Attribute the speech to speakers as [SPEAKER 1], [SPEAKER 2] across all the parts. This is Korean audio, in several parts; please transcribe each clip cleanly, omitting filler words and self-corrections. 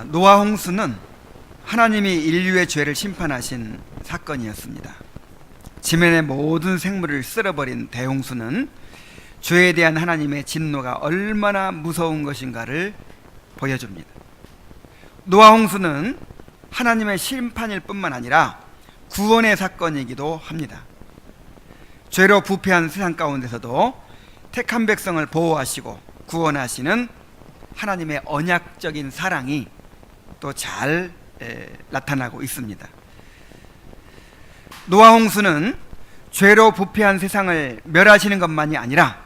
[SPEAKER 1] 노아 홍수는 하나님이 인류의 죄를 심판하신 사건이었습니다. 지면의 모든 생물을 쓸어버린 대홍수는 죄에 대한 하나님의 진노가 얼마나 무서운 것인가를 보여줍니다. 노아 홍수는 하나님의 심판일 뿐만 아니라 구원의 사건이기도 합니다. 죄로 부패한 세상 가운데서도 택한 백성을 보호하시고 구원하시는 하나님의 언약적인 사랑이 또 잘 나타나고 있습니다. 노아 홍수는 죄로 부패한 세상을 멸하시는 것만이 아니라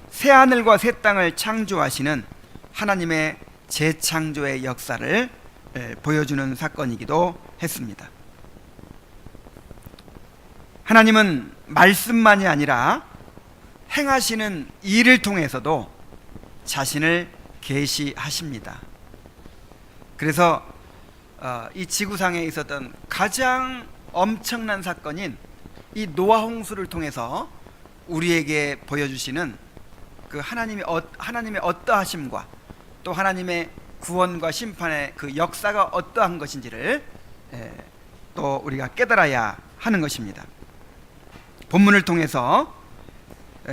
[SPEAKER 1] 새하늘과 새 땅을 창조하시는 하나님의 재창조의 역사를 보여주는 사건이기도 했습니다. 하나님은 말씀만이 아니라 행하시는 일을 통해서도 자신을 계시하십니다. 그래서 이 지구상에 있었던 가장 엄청난 사건인 이 노아 홍수를 통해서 우리에게 보여주시는 그 하나님의 어떠하심과 또 하나님의 구원과 심판의 그 역사가 어떠한 것인지를 또 우리가 깨달아야 하는 것입니다. 본문을 통해서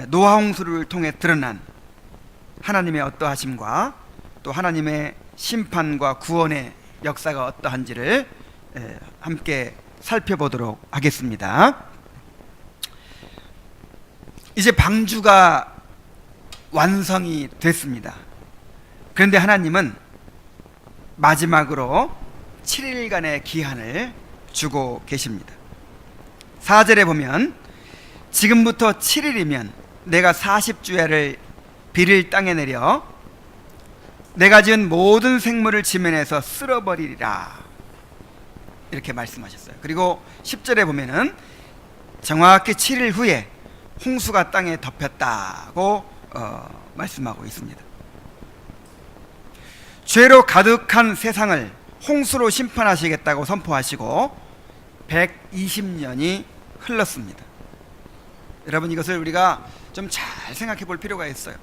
[SPEAKER 1] 노아 홍수를 통해 드러난 하나님의 어떠하심과 또 하나님의 심판과 구원의 역사가 어떠한지를 함께 살펴보도록 하겠습니다. 이제 방주가 완성이 됐습니다. 그런데 하나님은 마지막으로 7일간의 기한을 주고 계십니다. 4절에 보면 지금부터 7일이면 내가 40주야를 비를 땅에 내려 내가 지은 모든 생물을 지면에서 쓸어버리리라 이렇게 말씀하셨어요. 그리고 10절에 보면은 정확히 7일 후에 홍수가 땅에 덮였다고 말씀하고 있습니다. 죄로 가득한 세상을 홍수로 심판하시겠다고 선포하시고 120년이 흘렀습니다. 여러분, 이것을 우리가 좀 잘 생각해 볼 필요가 있어요.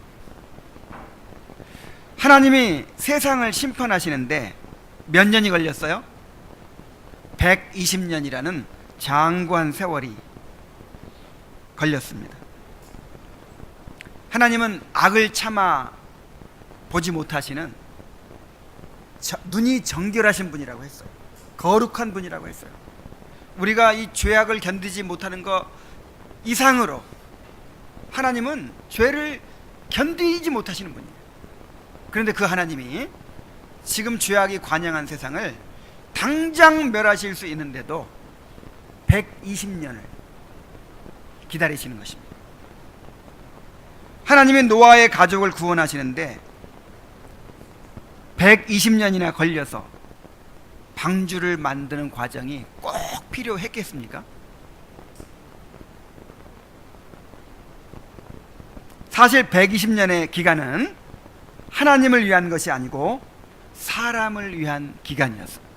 [SPEAKER 1] 하나님이 세상을 심판하시는데 몇 년이 걸렸어요? 120년이라는 장구한 세월이 걸렸습니다. 하나님은 악을 참아 보지 못하시는 눈이 정결하신 분이라고 했어요. 거룩한 분이라고 했어요. 우리가 이 죄악을 견디지 못하는 것 이상으로 하나님은 죄를 견디지 못하시는 분이에요. 그런데 그 하나님이 지금 죄악이 관영한 세상을 당장 멸하실 수 있는데도 120년을 기다리시는 것입니다. 하나님이 노아의 가족을 구원하시는데 120년이나 걸려서 방주를 만드는 과정이 꼭 필요했겠습니까? 사실 120년의 기간은 하나님을 위한 것이 아니고 사람을 위한 기간이었습니다.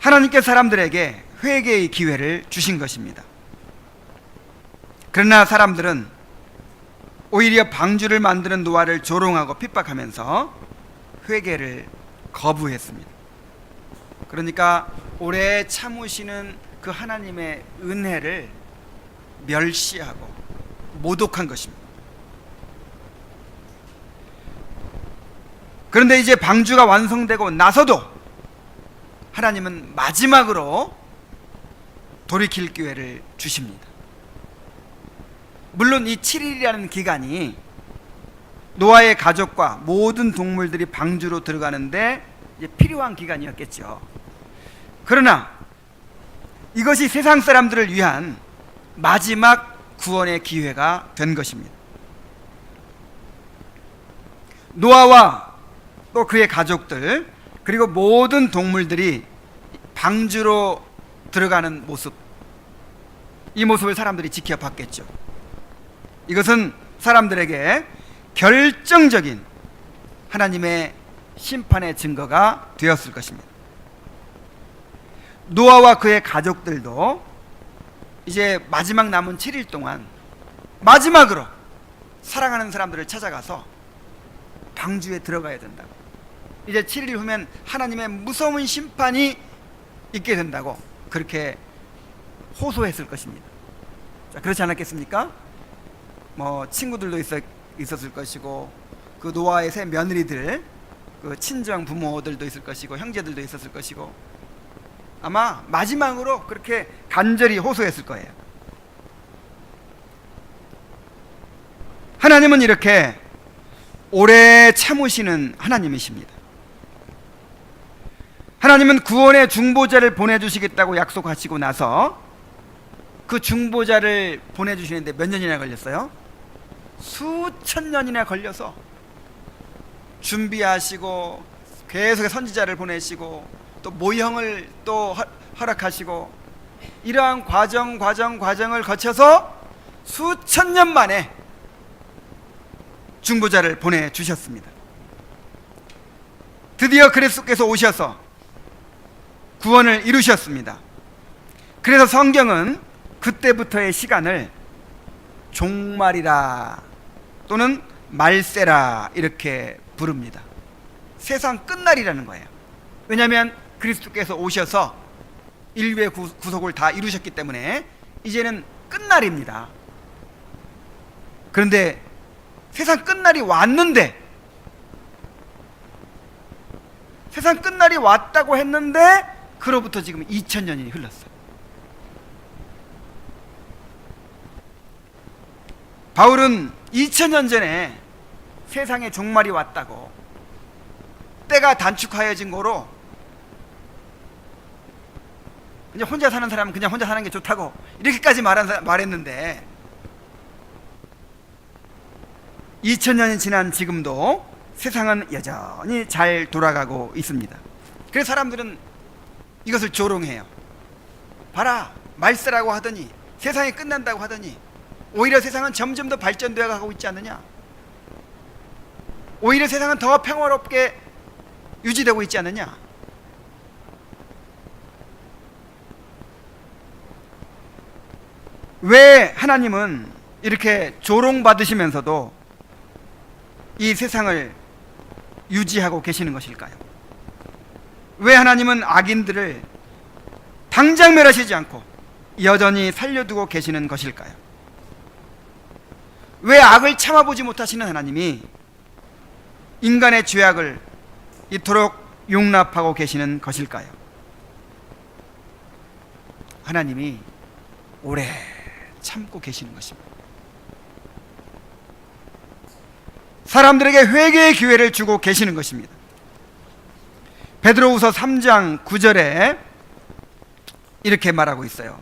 [SPEAKER 1] 하나님께 사람들에게 회개의 기회를 주신 것입니다. 그러나 사람들은 오히려 방주를 만드는 노아를 조롱하고 핍박하면서 회개를 거부했습니다. 그러니까 오래 참으시는 그 하나님의 은혜를 멸시하고 모독한 것입니다. 그런데 이제 방주가 완성되고 나서도 하나님은 마지막으로 돌이킬 기회를 주십니다. 물론 이 7일이라는 기간이 노아의 가족과 모든 동물들이 방주로 들어가는데 이제 필요한 기간이었겠죠. 그러나 이것이 세상 사람들을 위한 마지막 구원의 기회가 된 것입니다. 노아와 또 그의 가족들 그리고 모든 동물들이 방주로 들어가는 모습, 이 모습을 사람들이 지켜봤겠죠. 이것은 사람들에게 결정적인 하나님의 심판의 증거가 되었을 것입니다. 노아와 그의 가족들도 이제 마지막 남은 7일 동안 마지막으로 사랑하는 사람들을 찾아가서 방주에 들어가야 된다고, 이제 7일 후면 하나님의 무서운 심판이 있게 된다고 그렇게 호소했을 것입니다. 자, 그렇지 않았겠습니까? 뭐 친구들도 있었을 것이고, 그 노아의 세 며느리들, 그 친정 부모들도 있을 것이고, 형제들도 있었을 것이고, 아마 마지막으로 그렇게 간절히 호소했을 거예요. 하나님은 이렇게 오래 참으시는 하나님이십니다. 하나님은 구원의 중보자를 보내주시겠다고 약속하시고 나서 그 중보자를 보내주시는데 몇 년이나 걸렸어요? 수천 년이나 걸려서 준비하시고 계속의 선지자를 보내시고 또 모형을 또 허락하시고 이러한 과정을 거쳐서 수천 년 만에 중보자를 보내주셨습니다. 드디어 그리스도께서 오셔서 구원을 이루셨습니다. 그래서 성경은 그때부터의 시간을 종말이라 또는 말세라 이렇게 부릅니다. 세상 끝날이라는 거예요. 왜냐하면 그리스도께서 오셔서 인류의 구속을 다 이루셨기 때문에 이제는 끝날입니다. 그런데 세상 끝날이 왔는데, 세상 끝날이 왔다고 했는데 그로부터 지금 2000년이 흘렀어요. 바울은 2000년 전에 세상의 종말이 왔다고, 때가 단축하여진 거로 이제 혼자 사는 사람은 그냥 혼자 사는 게 좋다고 이렇게까지 말했는데 2000년이 지난 지금도 세상은 여전히 잘 돌아가고 있습니다. 그래서 사람들은 이것을 조롱해요. 봐라, 말세라고 하더니, 세상이 끝난다고 하더니 오히려 세상은 점점 더 발전되어 가고 있지 않느냐, 오히려 세상은 더 평화롭게 유지되고 있지 않느냐. 왜 하나님은 이렇게 조롱받으시면서도 이 세상을 유지하고 계시는 것일까요? 왜 하나님은 악인들을 당장 멸하시지 않고 여전히 살려두고 계시는 것일까요? 왜 악을 참아보지 못하시는 하나님이 인간의 죄악을 이토록 용납하고 계시는 것일까요? 하나님이 오래 참고 계시는 것입니다. 사람들에게 회개의 기회를 주고 계시는 것입니다. 베드로후서 3장 9절에 이렇게 말하고 있어요.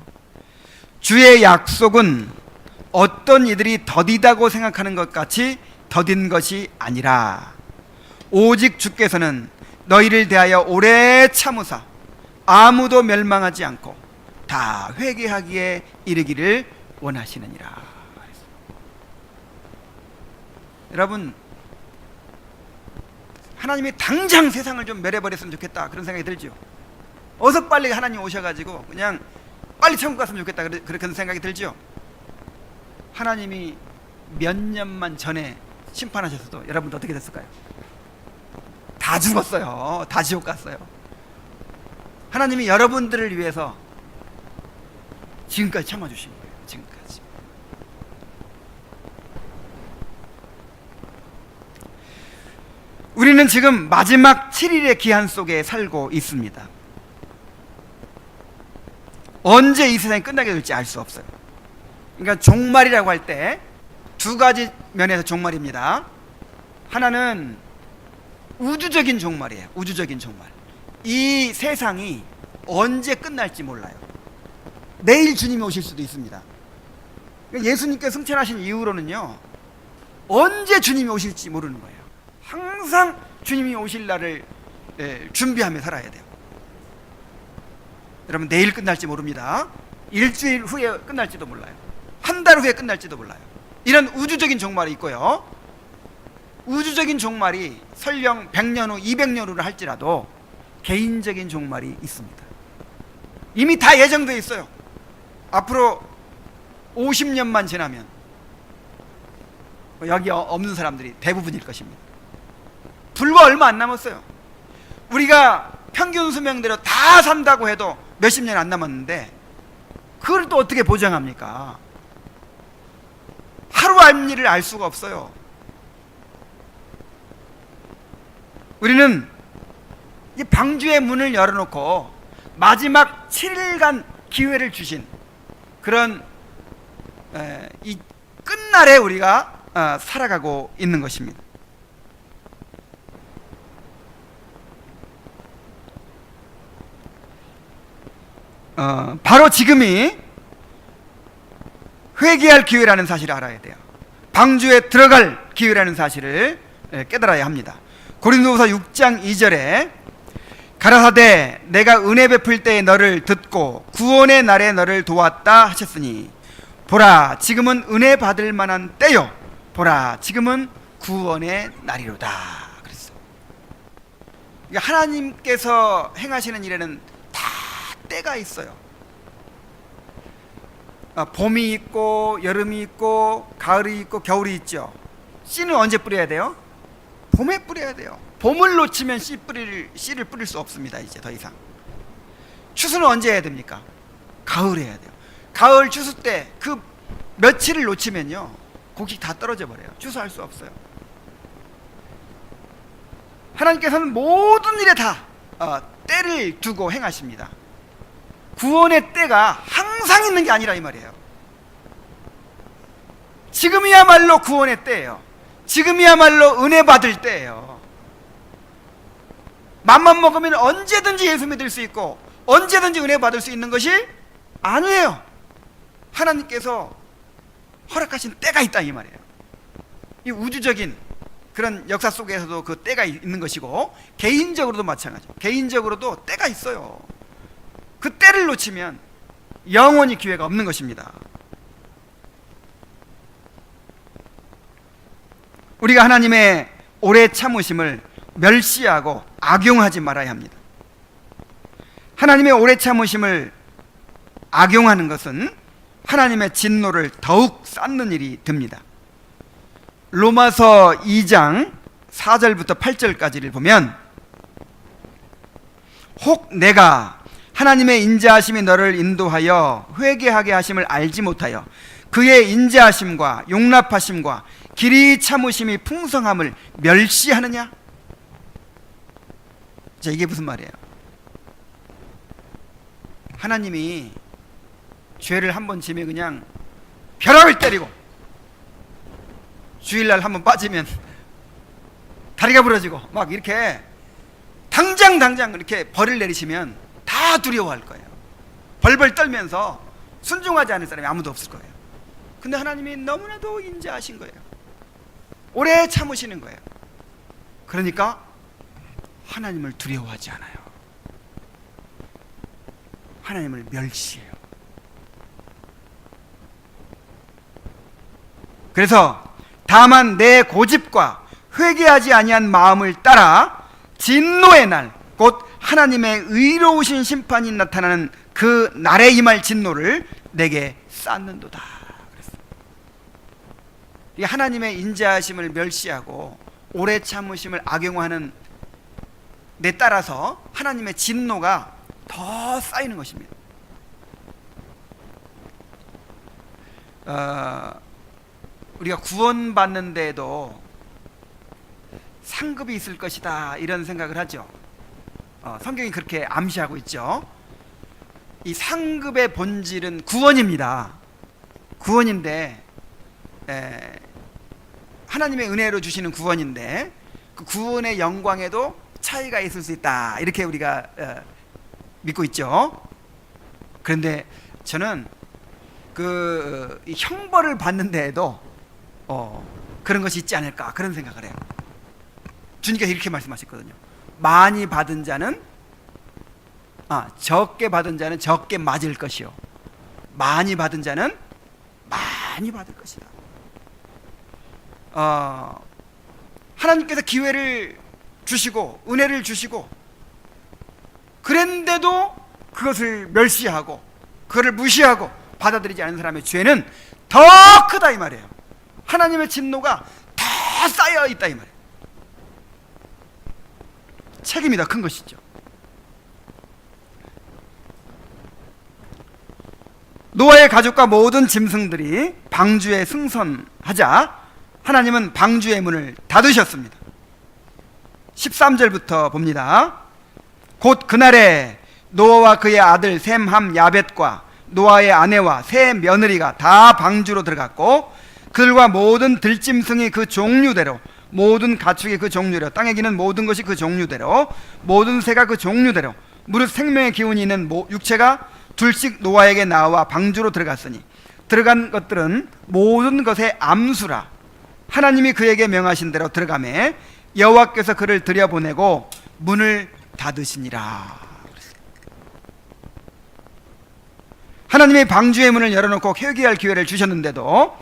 [SPEAKER 1] 주의 약속은 어떤 이들이 더디다고 생각하는 것 같이 더딘 것이 아니라 오직 주께서는 너희를 대하여 오래 참으사 아무도 멸망하지 않고 다 회개하기에 이르기를 원하시느니라. 여러분, 하나님이 당장 세상을 좀 멸해버렸으면 좋겠다 그런 생각이 들죠. 어서 빨리 하나님 오셔가지고 그냥 빨리 천국 갔으면 좋겠다 그런 생각이 들죠. 하나님이 몇 년만 전에 심판하셨어도 여러분도 어떻게 됐을까요? 다 죽었어요. 다 지옥 갔어요. 하나님이 여러분들을 위해서 지금까지 참아주신 거예요. 지금까지. 우리는 지금 마지막 7일의 기한 속에 살고 있습니다. 언제 이 세상이 끝나게 될지 알 수 없어요. 그러니까 종말이라고 할 때 두 가지 면에서 종말입니다. 하나는 우주적인 종말이에요. 우주적인 종말. 이 세상이 언제 끝날지 몰라요. 내일 주님이 오실 수도 있습니다. 예수님께 승천하신 이후로는요, 언제 주님이 오실지 모르는 거예요. 항상 주님이 오실 날을 준비하며 살아야 돼요. 여러분, 내일 끝날지 모릅니다. 일주일 후에 끝날지도 몰라요. 한 달 후에 끝날지도 몰라요. 이런 우주적인 종말이 있고요, 우주적인 종말이 설령 100년 후 200년 후를 할지라도 개인적인 종말이 있습니다. 이미 다 예정되어 있어요. 앞으로 50년만 지나면 여기 없는 사람들이 대부분일 것입니다. 불과 얼마 안 남았어요. 우리가 평균 수명대로 다 산다고 해도 몇십 년 안 남았는데 그걸 또 어떻게 보장합니까? 하루 앞일을 알 수가 없어요. 우리는 이 방주의 문을 열어놓고 마지막 7일간 기회를 주신 그런 이 끝날에 우리가 살아가고 있는 것입니다. 바로 지금이 회개할 기회라는 사실을 알아야 돼요. 방주에 들어갈 기회라는 사실을 깨달아야 합니다. 고린도후서 6장 2절에 가라사대 내가 은혜 베풀 때에 너를 듣고 구원의 날에 너를 도왔다 하셨으니 보라 지금은 은혜 받을 만한 때요 보라 지금은 구원의 날이로다 그랬어. 하나님께서 행하시는 일에는 다 때가 있어요. 봄이 있고 여름이 있고 가을이 있고 겨울이 있죠. 씨는 언제 뿌려야 돼요? 봄에 뿌려야 돼요. 봄을 놓치면 씨를 뿌릴 수 없습니다. 이제 더 이상. 추수는 언제 해야 됩니까? 가을에 해야 돼요. 가을 추수 때 그 며칠을 놓치면요 곡식 다 떨어져 버려요. 추수할 수 없어요. 하나님께서는 모든 일에 다 때를 두고 행하십니다. 구원의 때가 항상 있는 게 아니라 이 말이에요. 지금이야말로 구원의 때예요. 지금이야말로 은혜 받을 때예요. 맘만 먹으면 언제든지 예수 믿을 수 있고 언제든지 은혜 받을 수 있는 것이 아니에요. 하나님께서 허락하신 때가 있다 이 말이에요. 이 우주적인 그런 역사 속에서도 그 때가 있는 것이고 개인적으로도 마찬가지예요. 개인적으로도 때가 있어요. 그 때를 놓치면 영원히 기회가 없는 것입니다. 우리가 하나님의 오래 참으심을 멸시하고 악용하지 말아야 합니다. 하나님의 오래 참으심을 악용하는 것은 하나님의 진노를 더욱 쌓는 일이 됩니다. 로마서 2장 4절부터 8절까지를 보면 혹 내가 하나님의 인자하심이 너를 인도하여 회개하게 하심을 알지 못하여 그의 인자하심과 용납하심과 길이 참으심이 풍성함을 멸시하느냐? 자, 이게 무슨 말이에요? 하나님이 죄를 한번 지면 그냥 벼락을 때리고 주일날 한번 빠지면 다리가 부러지고 막 이렇게 당장 이렇게 벌을 내리시면 다 두려워할 거예요. 벌벌 떨면서 순종하지 않을 사람이 아무도 없을 거예요. 근데 하나님이 너무나도 인자하신 거예요. 오래 참으시는 거예요. 그러니까 하나님을 두려워하지 않아요. 하나님을 멸시해요. 그래서 다만 내 고집과 회개하지 아니한 마음을 따라 진노의 날, 곧 하나님의 의로우신 심판이 나타나는 그 날에 임할 진노를 내게 쌓는도다. 이 하나님의 인자하심을 멸시하고 오래 참으심을 악용하는 데 따라서 하나님의 진노가 더 쌓이는 것입니다. 우리가 구원받는 데에도 상급이 있을 것이다 이런 생각을 하죠. 성경이 그렇게 암시하고 있죠. 이 상급의 본질은 구원입니다. 구원인데 하나님의 은혜로 주시는 구원인데 그 구원의 영광에도 차이가 있을 수 있다 이렇게 우리가 믿고 있죠. 그런데 저는 그 형벌을 받는 데에도 그런 것이 있지 않을까 그런 생각을 해요. 주님께서 이렇게 말씀하셨거든요. 많이 받은 자는 적게 받은 자는 적게 맞을 것이요 많이 받은 자는 많이 받을 것이다. 하나님께서 기회를 주시고 은혜를 주시고 그랬는데도 그것을 멸시하고 그것을 무시하고 받아들이지 않은 사람의 죄는 더 크다 이 말이에요. 하나님의 진노가 더 쌓여 있다 이 말이에요. 책임이 더 큰 것이죠. 노아의 가족과 모든 짐승들이 방주에 승선하자 하나님은 방주의 문을 닫으셨습니다. 13절부터 봅니다. 곧 그날에 노아와 그의 아들 셈, 함, 야벳과 노아의 아내와 세 며느리가 다 방주로 들어갔고 그들과 모든 들짐승이 그 종류대로, 모든 가축이 그 종류대로, 땅에 기는 모든 것이 그 종류대로, 모든 새가 그 종류대로, 무릇 생명의 기운이 있는 육체가 둘씩 노아에게 나와 방주로 들어갔으니 들어간 것들은 모든 것의 암수라. 하나님이 그에게 명하신 대로 들어가매 여호와께서 그를 들여보내고 문을 닫으시니라. 하나님이 방주의 문을 열어놓고 회개할 기회를 주셨는데도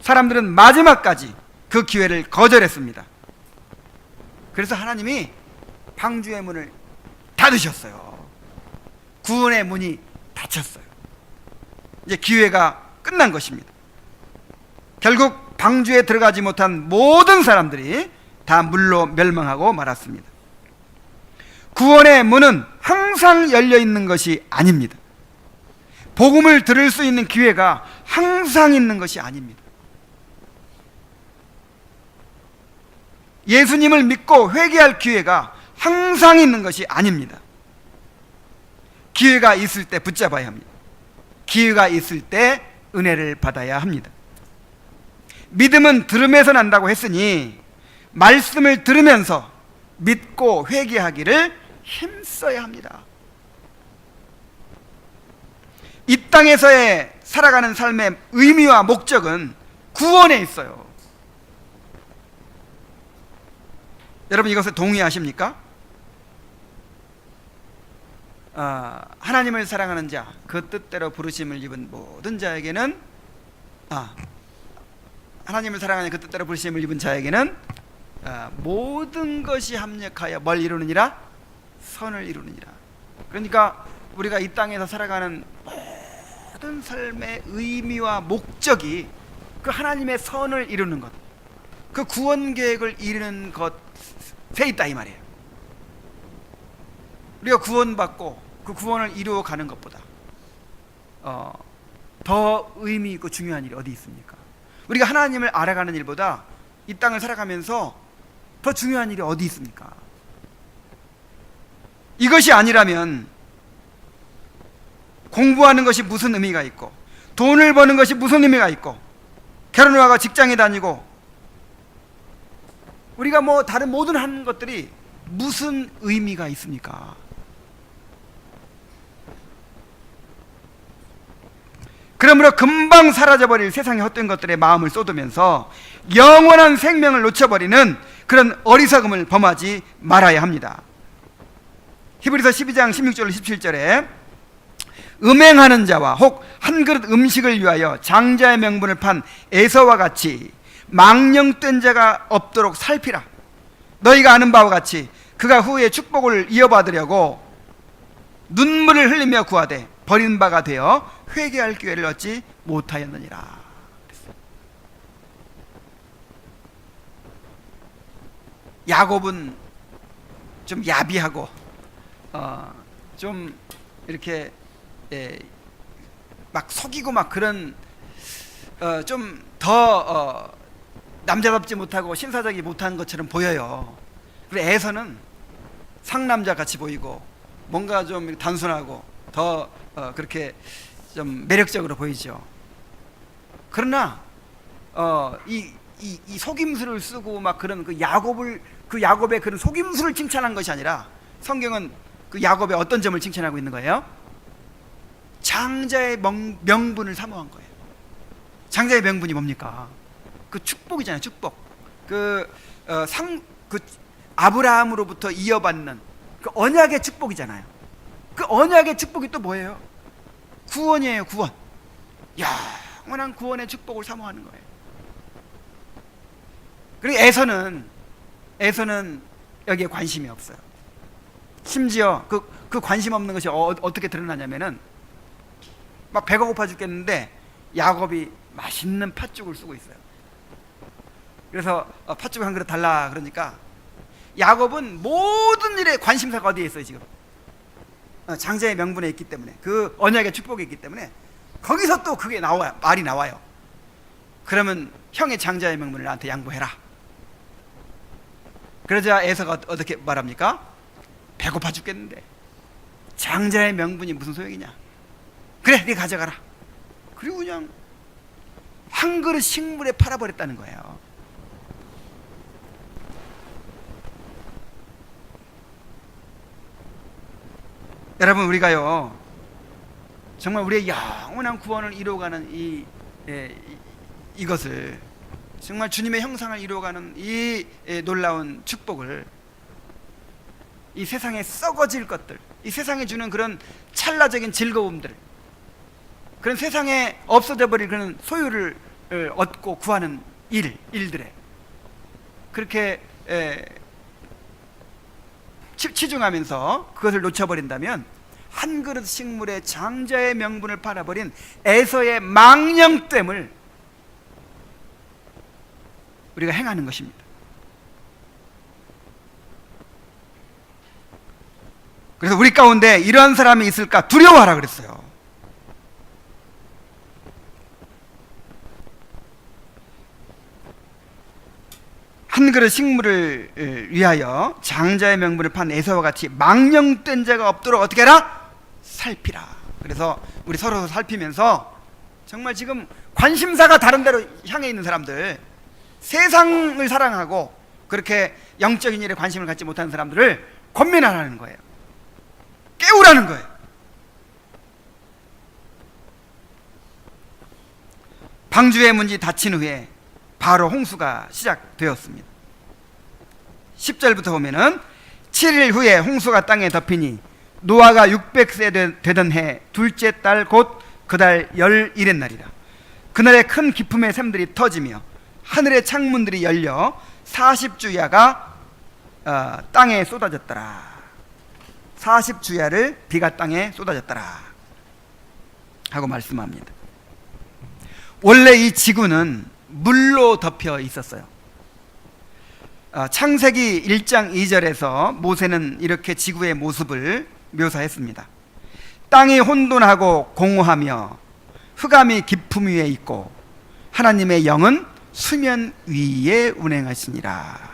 [SPEAKER 1] 사람들은 마지막까지 그 기회를 거절했습니다. 그래서 하나님이 방주의 문을 닫으셨어요. 구원의 문이 닫혔어요. 이제 기회가 끝난 것입니다. 결국 방주에 들어가지 못한 모든 사람들이 다 물로 멸망하고 말았습니다. 구원의 문은 항상 열려 있는 것이 아닙니다. 복음을 들을 수 있는 기회가 항상 있는 것이 아닙니다. 예수님을 믿고 회개할 기회가 항상 있는 것이 아닙니다. 기회가 있을 때 붙잡아야 합니다. 기회가 있을 때 은혜를 받아야 합니다. 믿음은 들음에서 난다고 했으니 말씀을 들으면서 믿고 회개하기를 힘써야 합니다. 이 땅에서의 살아가는 삶의 의미와 목적은 구원에 있어요. 여러분 이것에 동의하십니까? 하나님을 사랑하는 자, 그 뜻대로 부르심을 입은 모든 자에게는 하나님을 사랑하는 그 뜻대로 부르심을 입은 자에게는 모든 것이 합력하여 뭘 이루느니라? 선을 이루느니라. 그러니까 우리가 이 땅에서 살아가는 모든 삶의 의미와 목적이 그 하나님의 선을 이루는 것, 그 구원 계획을 이루는 것에 있다 이 말이에요. 우리가 구원받고 그 구원을 이루어 가는 것보다 더 의미 있고 중요한 일이 어디 있습니까? 우리가 하나님을 알아가는 일보다 이 땅을 살아가면서 더 중요한 일이 어디 있습니까? 이것이 아니라면 공부하는 것이 무슨 의미가 있고, 돈을 버는 것이 무슨 의미가 있고, 결혼을 하고 직장에 다니고, 우리가 뭐 다른 모든 하는 것들이 무슨 의미가 있습니까? 그러므로 금방 사라져버릴 세상의 헛된 것들에 마음을 쏟으면서 영원한 생명을 놓쳐버리는 그런 어리석음을 범하지 말아야 합니다. 히브리서 12장 16절 17절에 음행하는 자와 혹 한 그릇 음식을 위하여 장자의 명분을 판 에서와 같이 망령된 자가 없도록 살피라. 너희가 아는 바와 같이 그가 후에 축복을 이어받으려고 눈물을 흘리며 구하되 버린 바가 되어 회개할 기회를 얻지 못하였느니라. 야곱은 좀 야비하고 좀 이렇게 막 속이고 막 그런 좀 더 남자답지 못하고 신사적이 못한 것처럼 보여요. 그리고 에서는 상남자 같이 보이고 뭔가 좀 단순하고 더 그렇게 좀 매력적으로 보이죠. 그러나 이 속임수를 쓰고 막 그런 그 야곱의 그런 속임수를 칭찬한 것이 아니라 성경은 그 야곱의 어떤 점을 칭찬하고 있는 거예요? 장자의 명분을 사모한 거예요. 장자의 명분이 뭡니까? 그 축복이잖아요. 축복. 그 아브라함으로부터 이어받는 그 언약의 축복이잖아요. 그 언약의 축복이 또 뭐예요? 구원이에요. 구원. 영원한 구원의 축복을 사모하는 거예요. 그리고 에서는 여기에 관심이 없어요. 심지어 그 관심 없는 것이 어떻게 드러나냐면은 막 배가 고파 죽겠는데 야곱이 맛있는 팥죽을 쓰고 있어요. 그래서 팥죽 한 그릇 달라 그러니까 야곱은 모든 일에 관심사가 어디에 있어요 지금? 장자의 명분에 있기 때문에, 그 언약의 축복에 있기 때문에 거기서 또 그게 나와요. 말이 나와요. 그러면 형의 장자의 명분을 나한테 양보해라. 그러자 에서가 어떻게 말합니까? 배고파 죽겠는데 장자의 명분이 무슨 소용이냐? 그래, 네 가져가라. 그리고 그냥 한 그릇 식물에 팔아버렸다는 거예요. 여러분, 우리가요 정말 우리의 영원한 구원을 이루어가는 이것을, 정말 주님의 형상을 이루어가는 이 놀라운 축복을, 이 세상에 썩어질 것들, 이 세상에 주는 그런 찰나적인 즐거움들, 그런 세상에 없어져 버릴 그런 소유를 얻고 구하는 일들에 그렇게 치중하면서 그것을 놓쳐버린다면 한 그릇 식물에 장자의 명분을 팔아버린 에서의 망령됨을 우리가 행하는 것입니다. 그래서 우리 가운데 이러한 사람이 있을까 두려워하라 그랬어요. 한 그릇 식물을 위하여 장자의 명분을 판 에서와 같이 망령된 자가 없도록 어떻게 해라? 살피라. 그래서 우리 서로 살피면서 정말 지금 관심사가 다른 데로 향해 있는 사람들, 세상을 사랑하고 그렇게 영적인 일에 관심을 갖지 못하는 사람들을 권면하라는 거예요. 깨우라는 거예요. 방주의 문이 닫힌 후에 바로 홍수가 시작되었습니다. 10절부터 보면은 7일 후에 홍수가 땅에 덮이니 노아가 600세 되던 해 둘째 달 곧 그 달 11의 날이라. 그날에 큰 기품의 샘들이 터지며 하늘의 창문들이 열려 40주야가 땅에 쏟아졌더라. 40주야를 비가 땅에 쏟아졌더라 하고 말씀합니다. 원래 이 지구는 물로 덮여 있었어요. 창세기 1장 2절에서 모세는 이렇게 지구의 모습을 묘사했습니다. 땅이 혼돈하고 공허하며 흑암이 깊음 위에 있고 하나님의 영은 수면 위에 운행하시니라.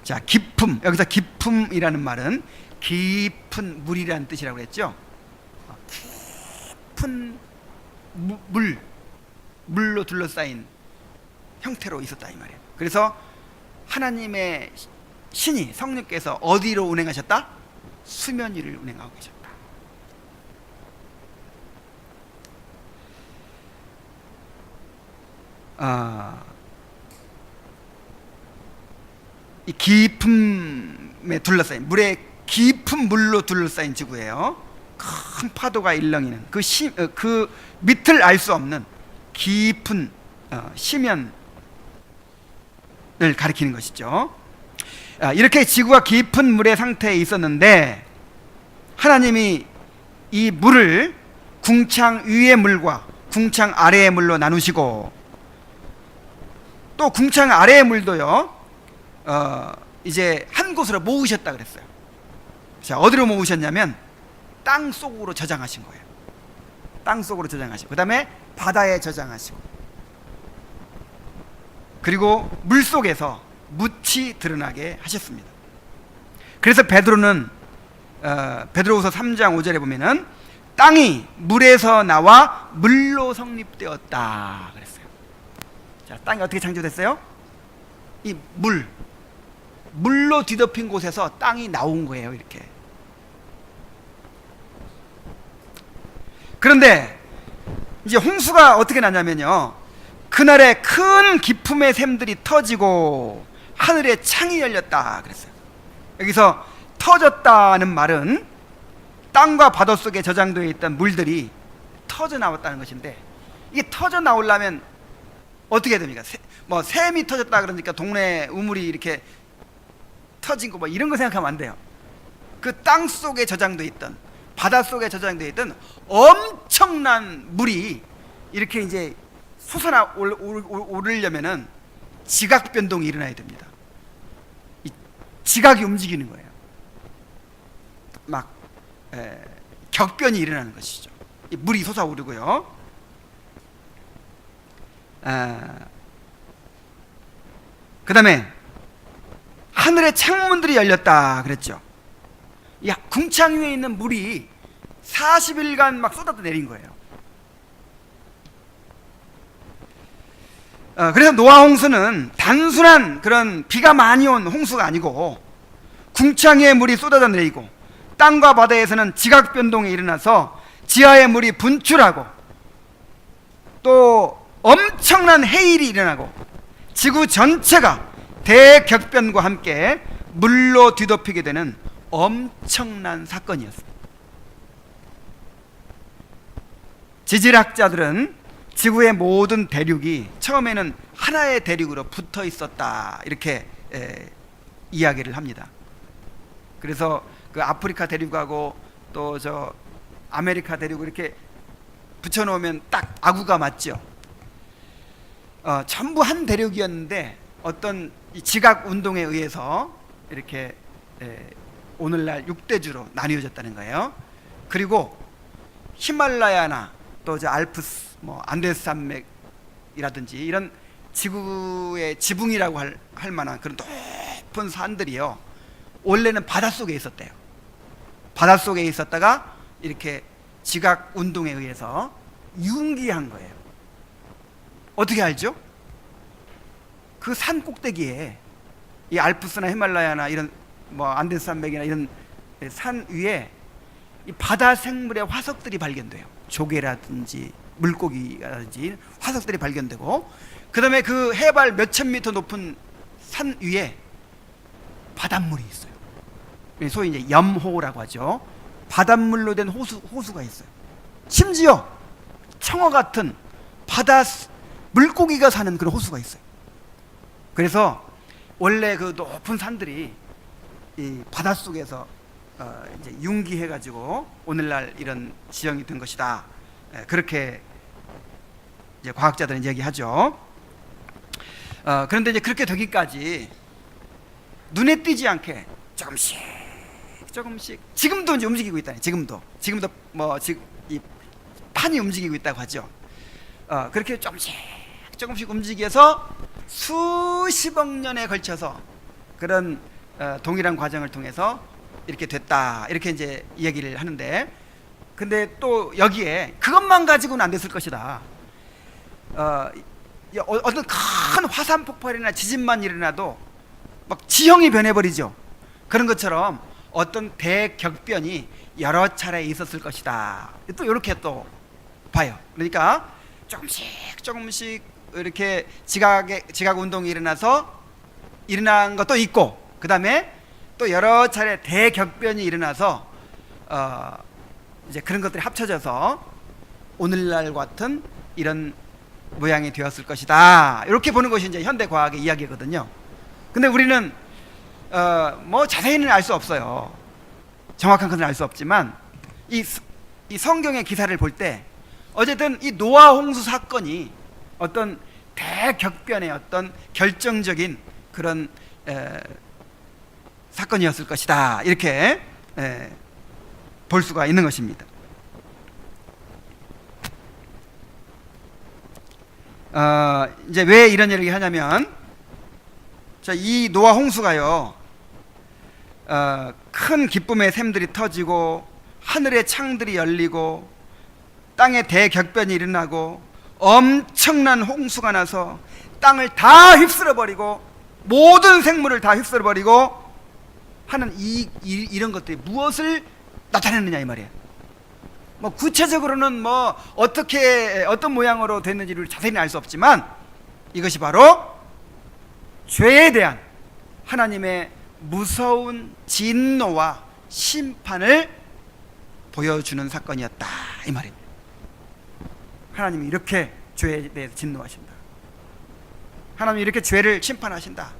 [SPEAKER 1] 자, 깊음, 여기서 깊음이라는 말은 깊은 물이라는 뜻이라고 했죠. 깊은 물로 둘러싸인 형태로 있었다 이 말이에요. 그래서 하나님의 신이, 성령께서 어디로 운행하셨다? 수면 위를 운행하고 계셨다. 이 깊음에 둘러싸인, 물에 깊은 물로 둘러싸인 지구예요. 큰 파도가 일렁이는 그 밑을 알 수 없는 깊은 심연을 가리키는 것이죠. 이렇게 지구가 깊은 물의 상태에 있었는데 하나님이 이 물을 궁창 위의 물과 궁창 아래의 물로 나누시고, 또 궁창 아래의 물도요 이제 한 곳으로 모으셨다 그랬어요. 자, 어디로 모으셨냐면 땅 속으로 저장하신 거예요. 땅 속으로 저장하시고, 그 다음에 바다에 저장하시고, 그리고 물 속에서 묻이 드러나게 하셨습니다. 그래서 베드로는 베드로후서 3장 5절에 보면은 땅이 물에서 나와 물로 성립되었다 그랬어요. 자, 땅이 어떻게 창조됐어요? 이 물로 뒤덮인 곳에서 땅이 나온 거예요. 이렇게. 그런데 이제 홍수가 어떻게 나냐면요, 그날에 큰 기품의 샘들이 터지고 하늘에 창이 열렸다 그랬어요. 여기서 터졌다는 말은 땅과 바다 속에 저장되어 있던 물들이 터져 나왔다는 것인데, 이게 터져 나오려면 어떻게 됩니까? 샘이 터졌다 그러니까 동네 우물이 이렇게 터진 거 이런 거 생각하면 안 돼요. 그 땅 속에 저장되어 있던, 바다 속에 저장되어 있던 엄청난 물이 이렇게 이제 솟아나 오르려면은 지각 변동이 일어나야 됩니다. 이 지각이 움직이는 거예요. 막 격변이 일어나는 것이죠. 이 물이 솟아오르고요. 그 다음에 하늘의 창문들이 열렸다 그랬죠. 이 궁창 위에 있는 물이 40일간 막 쏟아져 내린 거예요. 그래서 노아 홍수는 단순한 그런 비가 많이 온 홍수가 아니고 궁창 위에 물이 쏟아져 내리고 땅과 바다에서는 지각 변동이 일어나서 지하의 물이 분출하고 또 엄청난 해일이 일어나고 지구 전체가 대격변과 함께 물로 뒤덮이게 되는 엄청난 사건이었습니다. 지질학자들은 지구의 모든 대륙이 처음에는 하나의 대륙으로 붙어 있었다 이렇게 이야기를 합니다. 그래서 그 아프리카 대륙하고 또 저 아메리카 대륙 이렇게 붙여놓으면 딱 아구가 맞죠. 전부 한 대륙이었는데 어떤 이 지각 운동에 의해서 이렇게 오늘날 6대주로 나뉘어졌다는 거예요. 그리고 히말라야나 또 저 알프스, 뭐 안데스 산맥이라든지 이런 지구의 지붕이라고 할 만한 그런 높은 산들이요, 원래는 바닷속에 있었대요. 바닷속에 있었다가 이렇게 지각 운동에 의해서 융기한 거예요. 어떻게 알죠? 그 산 꼭대기에 이 알프스나 히말라야나 이런 뭐 안데스 산맥이나 이런 산 위에 이 바다 생물의 화석들이 발견돼요. 조개라든지 물고기라든지 화석들이 발견되고, 그 다음에 그 해발 몇천 미터 높은 산 위에 바닷물이 있어요. 소위 이제 염호라고 하죠. 바닷물로 된 호수가 있어요. 심지어 청어 같은 바다 물고기가 사는 그런 호수가 있어요. 그래서 원래 그 높은 산들이 이 바닷속에서 이제 융기해가지고 오늘날 이런 지형이 된 것이다. 그렇게 이제 과학자들은 얘기하죠. 그런데 이제 그렇게 되기까지 눈에 띄지 않게 조금씩 지금도 이제 움직이고 있다니. 지금도 뭐 지금 이 판이 움직이고 있다고 하죠. 그렇게 조금씩 움직여서 수십억 년에 걸쳐서 그런 동일한 과정을 통해서 이렇게 됐다, 이렇게 이제 이야기를 하는데, 근데 또 여기에 그것만 가지고는 안 됐을 것이다. 어떤 큰 화산 폭발이나 지진만 일어나도 막 지형이 변해버리죠. 그런 것처럼 어떤 대격변이 여러 차례 있었을 것이다. 또 이렇게 또 봐요. 그러니까 조금씩 이렇게 지각 운동이 일어나서 일어난 것도 있고, 그 다음에 또 여러 차례 대격변이 일어나서 이제 그런 것들이 합쳐져서 오늘날 같은 이런 모양이 되었을 것이다. 이렇게 보는 것이 이제 현대 과학의 이야기거든요. 근데 우리는 뭐 자세히는 알 수 없어요. 정확한 것은 알 수 없지만 이 성경의 기사를 볼 때 어쨌든 이 노아 홍수 사건이 어떤 대격변의 어떤 결정적인 그런 사건이었을 것이다, 이렇게 볼 수가 있는 것입니다. 이제 왜 이런 얘기를 하냐면, 이 노아 홍수가요, 큰 기쁨의 샘들이 터지고 하늘의 창들이 열리고 땅에 대격변이 일어나고 엄청난 홍수가 나서 땅을 다 휩쓸어버리고 모든 생물을 다 휩쓸어버리고 하는 이런 것들이 무엇을 나타내느냐 이 말이에요. 뭐 구체적으로는 뭐 어떤 모양으로 됐는지를 자세히 알 수 없지만 이것이 바로 죄에 대한 하나님의 무서운 진노와 심판을 보여주는 사건이었다 이 말입니다. 하나님이 이렇게 죄에 대해서 진노하신다, 하나님이 이렇게 죄를 심판하신다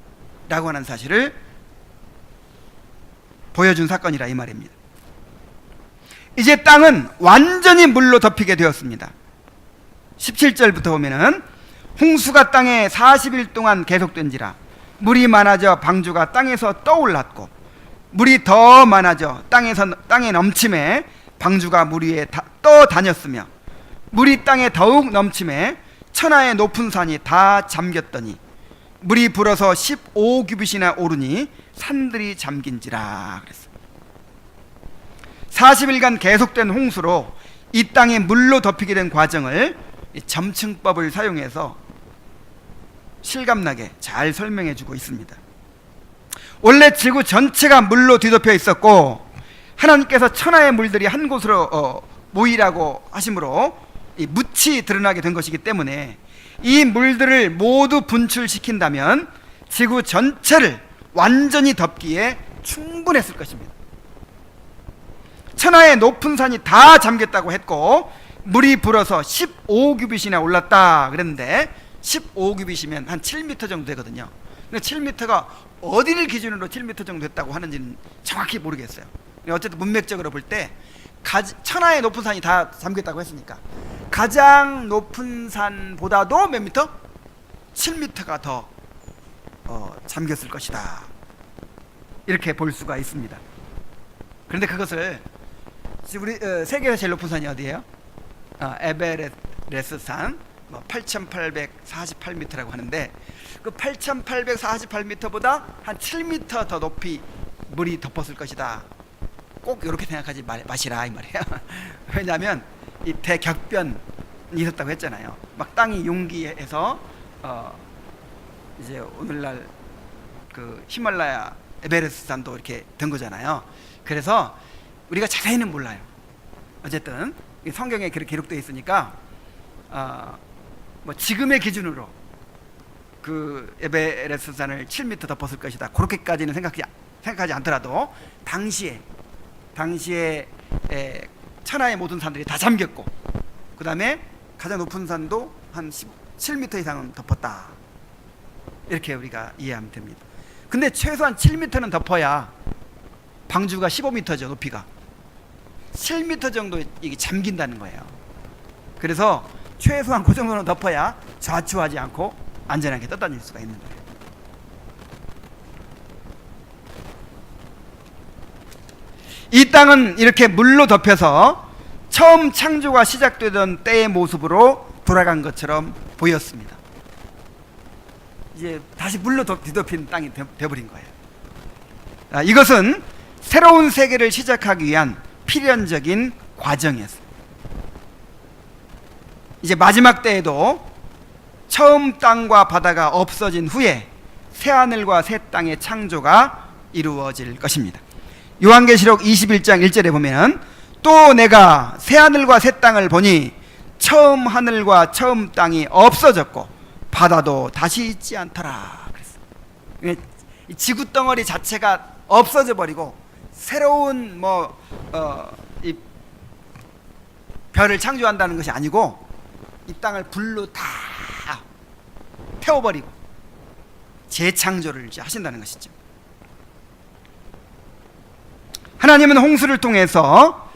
[SPEAKER 1] 라고 하는 사실을 보여준 사건이라 이 말입니다. 이제 땅은 완전히 물로 덮이게 되었습니다. 17절부터 보면은 홍수가 땅에 40일 동안 계속된지라 물이 많아져 방주가 땅에서 떠올랐고 물이 더 많아져 땅에 넘침에 방주가 물 위에 떠다녔으며 물이 땅에 더욱 넘침에 천하의 높은 산이 다 잠겼더니 물이 불어서 15규빗이나 오르니 산들이 잠긴지라 그랬어요. 40일간 계속된 홍수로 이 땅이 물로 덮이게 된 과정을 점층법을 사용해서 실감나게 잘 설명해 주고 있습니다. 원래 지구 전체가 물로 뒤덮여 있었고 하나님께서 천하의 물들이 한 곳으로 모이라고 하심으로 묻이 드러나게 된 것이기 때문에 이 물들을 모두 분출시킨다면 지구 전체를 완전히 덮기에 충분했을 것입니다. 천하의 높은 산이 다 잠겼다고 했고 물이 불어서 15규빗이나 올랐다 그랬는데 15규빗이면 한 7m 정도 되거든요. 근데 7m가 어디를 기준으로 7m 정도 됐다고 하는지는 정확히 모르겠어요. 어쨌든 문맥적으로 볼 때 천하의 높은 산이 다 잠겼다고 했으니까 가장 높은 산보다도 몇 미터? 7m가 더 잠겼을 것이다, 이렇게 볼 수가 있습니다. 그런데 그것을 우리 세계에서 제일 높은 산이 어디예요? 에베레스트 산 8,848m라고 하는데 그 8,848m보다 한 7m 더 높이 물이 덮었을 것이다. 꼭 이렇게 생각하지 마시라 이 말이에요. 왜냐하면 이 대격변이 있었다고 했잖아요. 막 땅이 융기해서 이제 오늘날 그 히말라야 에베레스트 산도 이렇게 된 거잖아요. 그래서 우리가 자세히는 몰라요. 어쨌든 성경에 그렇게 기록되어 있으니까 뭐 지금의 기준으로 그 에베레스트 산을 7m 덮었을 것이다, 그렇게까지는 생각하지 않더라도 당시에 천하의 모든 산들이 다 잠겼고 그 다음에 가장 높은 산도 한 7m 이상은 덮었다, 이렇게 우리가 이해하면 됩니다. 근데 최소한 7m는 덮어야 방주가 15m죠. 높이가 7m 정도 이게 잠긴다는 거예요. 그래서 최소한 그 정도는 덮어야 좌초하지 않고 안전하게 떠다닐 수가 있는 거예요. 이 땅은 이렇게 물로 덮여서 처음 창조가 시작되던 때의 모습으로 돌아간 것처럼 보였습니다. 이제 다시 물로 뒤덮인 땅이 되어버린 거예요. 이것은 새로운 세계를 시작하기 위한 필연적인 과정이었어요. 이제 마지막 때에도 처음 땅과 바다가 없어진 후에 새하늘과 새 땅의 창조가 이루어질 것입니다. 요한계시록 21장 1절에 보면 또 내가 새하늘과 새 땅을 보니 처음 하늘과 처음 땅이 없어졌고 바다도 다시 있지 않더라 그랬어요. 이 지구 덩어리 자체가 없어져 버리고 새로운 이 별을 창조한다는 것이 아니고 이 땅을 불로 다 태워버리고 재창조를 이제 하신다는 것이죠. 하나님은 홍수를 통해서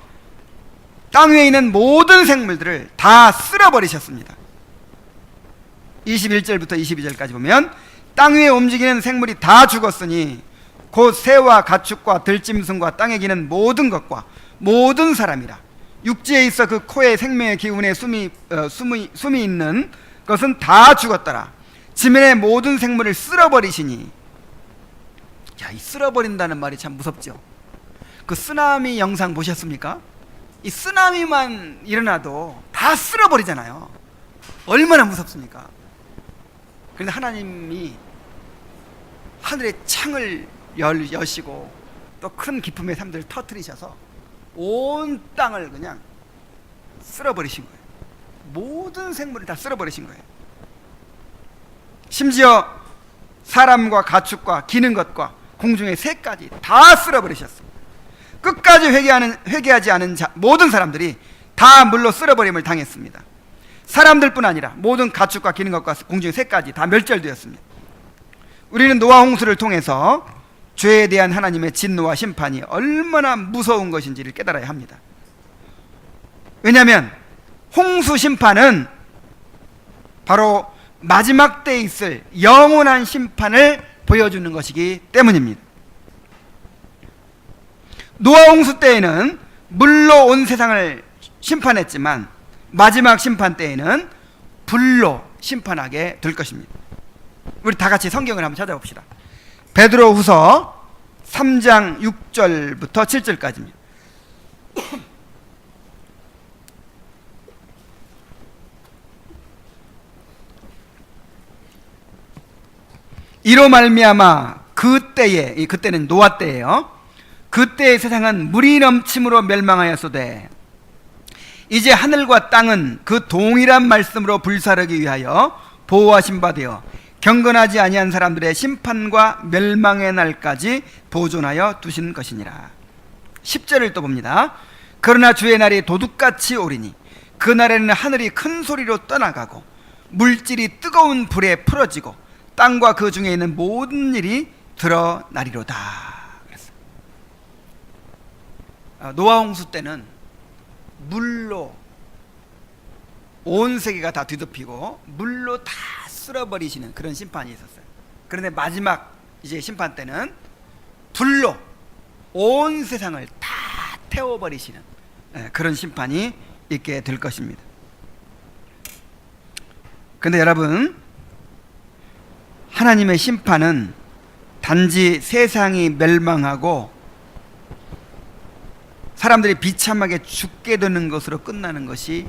[SPEAKER 1] 땅 위에 있는 모든 생물들을 다 쓸어버리셨습니다. 21절부터 22절까지 보면 땅 위에 움직이는 생물이 다 죽었으니 곧 새와 가축과 들짐승과 땅에 기는 모든 것과 모든 사람이라. 육지에 있어 그 코에 생명의 기운에 숨이 있는 것은 다 죽었더라. 지면의 모든 생물을 쓸어버리시니. 이 쓸어버린다는 말이 참 무섭죠. 그 쓰나미 영상 보셨습니까? 이 쓰나미만 일어나도 다 쓸어버리잖아요. 얼마나 무섭습니까? 그런데 하나님이 하늘의 창을 여시고 또 큰 기쁨의 삶들을 터뜨리셔서 온 땅을 그냥 쓸어버리신 거예요. 모든 생물을 다 쓸어버리신 거예요. 심지어 사람과 가축과 기는 것과 공중의 새까지 다 쓸어버리셨어요. 끝까지 회개하지 않은 모든 사람들이 다 물로 쓸어버림을 당했습니다. 사람들뿐 아니라 모든 가축과 기는 것과 공중의 새까지 다 멸절되었습니다. 우리는 노아 홍수를 통해서 죄에 대한 하나님의 진노와 심판이 얼마나 무서운 것인지를 깨달아야 합니다. 왜냐하면 홍수 심판은 바로 마지막 때에 있을 영원한 심판을 보여주는 것이기 때문입니다. 노아 홍수 때에는 물로 온 세상을 심판했지만 마지막 심판 때에는 불로 심판하게 될 것입니다. 우리 다 같이 성경을 한번 찾아봅시다. 베드로후서 3장 6절부터 7절까지입니다. 이로 말미암아 그때에, 그때는 노아 때예요. 그때의 세상은 물이 넘침으로 멸망하였으되 이제 하늘과 땅은 그 동일한 말씀으로 불사르기 위하여 보호하신 바 되어 경건하지 아니한 사람들의 심판과 멸망의 날까지 보존하여 두신 것이니라. 10절을 또 봅니다. 그러나 주의 날이 도둑같이 오리니 그날에는 하늘이 큰 소리로 떠나가고 물질이 뜨거운 불에 풀어지고 땅과 그 중에 있는 모든 일이 드러나리로다. 노아 홍수 때는 물로 온 세계가 다 뒤덮이고 물로 다 쓸어버리시는 그런 심판이 있었어요. 그런데 마지막 이제 심판 때는 불로 온 세상을 다 태워버리시는 그런 심판이 있게 될 것입니다. 그런데 여러분, 하나님의 심판은 단지 세상이 멸망하고 사람들이 비참하게 죽게 되는 것으로 끝나는 것이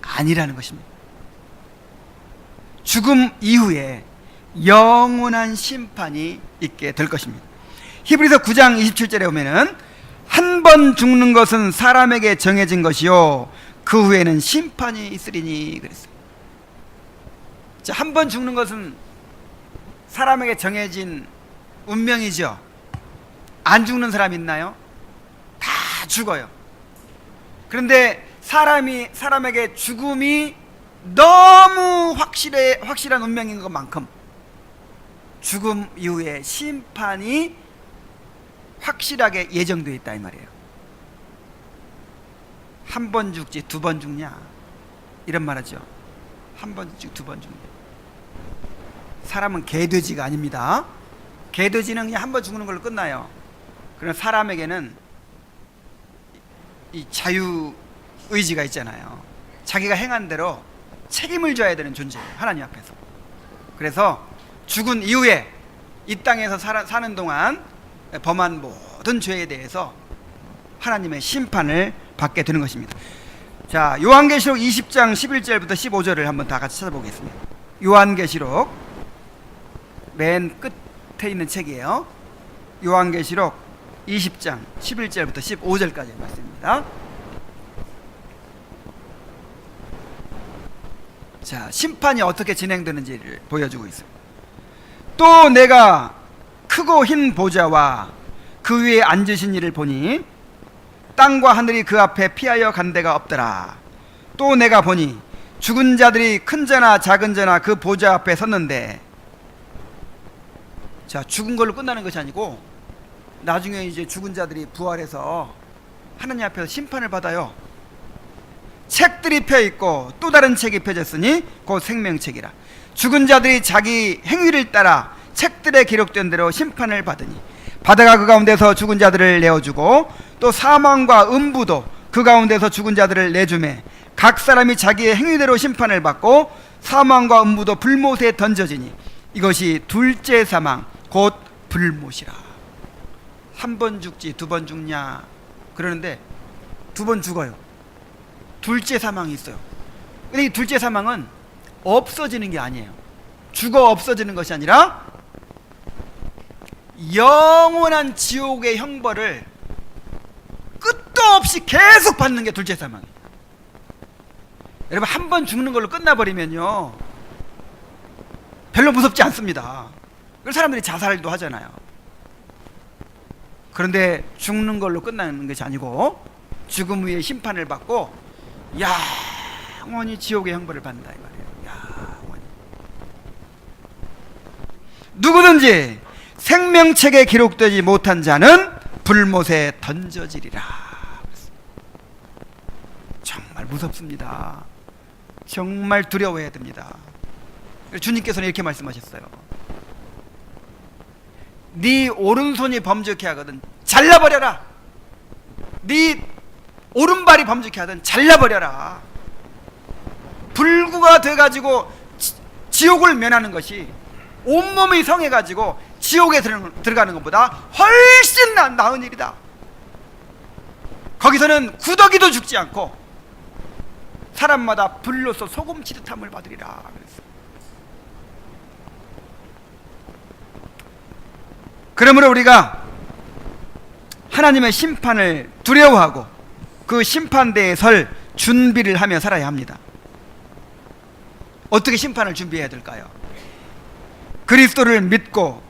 [SPEAKER 1] 아니라는 것입니다. 죽음 이후에 영원한 심판이 있게 될 것입니다. 히브리서 9장 27절에 보면은 한 번 죽는 것은 사람에게 정해진 것이요 그 후에는 심판이 있으리니 그랬어요. 자, 한 번 죽는 것은 사람에게 정해진 운명이죠. 안 죽는 사람 있나요? 다 죽어요. 그런데 사람에게 죽음이 너무 확실한 운명인 것만큼 죽음 이후에 심판이 확실하게 예정되어 있다 이 말이에요. 한 번 죽지 두 번 죽냐 이런 말하죠. 한 번 죽지 두 번 죽냐. 사람은 개돼지가 아닙니다. 개돼지는 그냥 한 번 죽는 걸로 끝나요. 그러나 사람에게는 이 자유의지가 있잖아요. 자기가 행한 대로 책임을 져야 되는 존재예요, 하나님 앞에서. 그래서 죽은 이후에 이 땅에서 사는 동안 범한 모든 죄에 대해서 하나님의 심판을 받게 되는 것입니다. 자, 요한계시록 20장 11절부터 15절을 한번 다 같이 찾아보겠습니다. 요한계시록 맨 끝에 있는 책이에요. 요한계시록 20장 11절부터 15절까지의 말씀입니다. 자, 심판이 어떻게 진행되는지를 보여주고 있어요. 또 내가 크고 흰 보좌와 그 위에 앉으신 이를 보니 땅과 하늘이 그 앞에 피하여 간 데가 없더라. 또 내가 보니 죽은 자들이 큰 자나 작은 자나 그 보좌 앞에 섰는데, 자, 죽은 걸로 끝나는 것이 아니고 나중에 이제 죽은 자들이 부활해서 하나님 앞에서 심판을 받아요. 책들이 펴있고 또 다른 책이 펴졌으니 곧 생명책이라. 죽은 자들이 자기 행위를 따라 책들에 기록된 대로 심판을 받으니 바다가 그 가운데서 죽은 자들을 내어주고 또 사망과 음부도 그 가운데서 죽은 자들을 내주매 각 사람이 자기의 행위대로 심판을 받고 사망과 음부도 불못에 던져지니 이것이 둘째 사망 곧 불못이라. 한 번 죽지 두 번 죽냐 그러는데 두 번 죽어요. 둘째 사망이 있어요. 근데 이 둘째 사망은 없어지는 게 아니에요. 죽어 없어지는 것이 아니라 영원한 지옥의 형벌을 끝도 없이 계속 받는 게 둘째 사망이에요. 여러분, 한 번 죽는 걸로 끝나버리면요 별로 무섭지 않습니다. 그래서 사람들이 자살도 하잖아요. 그런데 죽는 걸로 끝나는 것이 아니고 죽음 후에 심판을 받고 영원히 지옥의 형벌을 받는다 이 말이에요. 영원히. 누구든지 생명책에 기록되지 못한 자는 불못에 던져지리라. 정말 무섭습니다. 정말 두려워해야 됩니다. 주님께서는 이렇게 말씀하셨어요. 네 오른손이 범죄케 하거든 잘라버려라. 네 오른발이 범죄케 하든 잘라버려라. 불구가 돼가지고 지옥을 면하는 것이 온몸이 성해가지고 지옥에 들어가는 것보다 훨씬 나은 일이다. 거기서는 구더기도 죽지 않고 사람마다 불로서 소금 치듯함을 받으리라 그랬어요. 그러므로 우리가 하나님의 심판을 두려워하고 그 심판대에 설 준비를 하며 살아야 합니다. 어떻게 심판을 준비해야 될까요? 그리스도를 믿고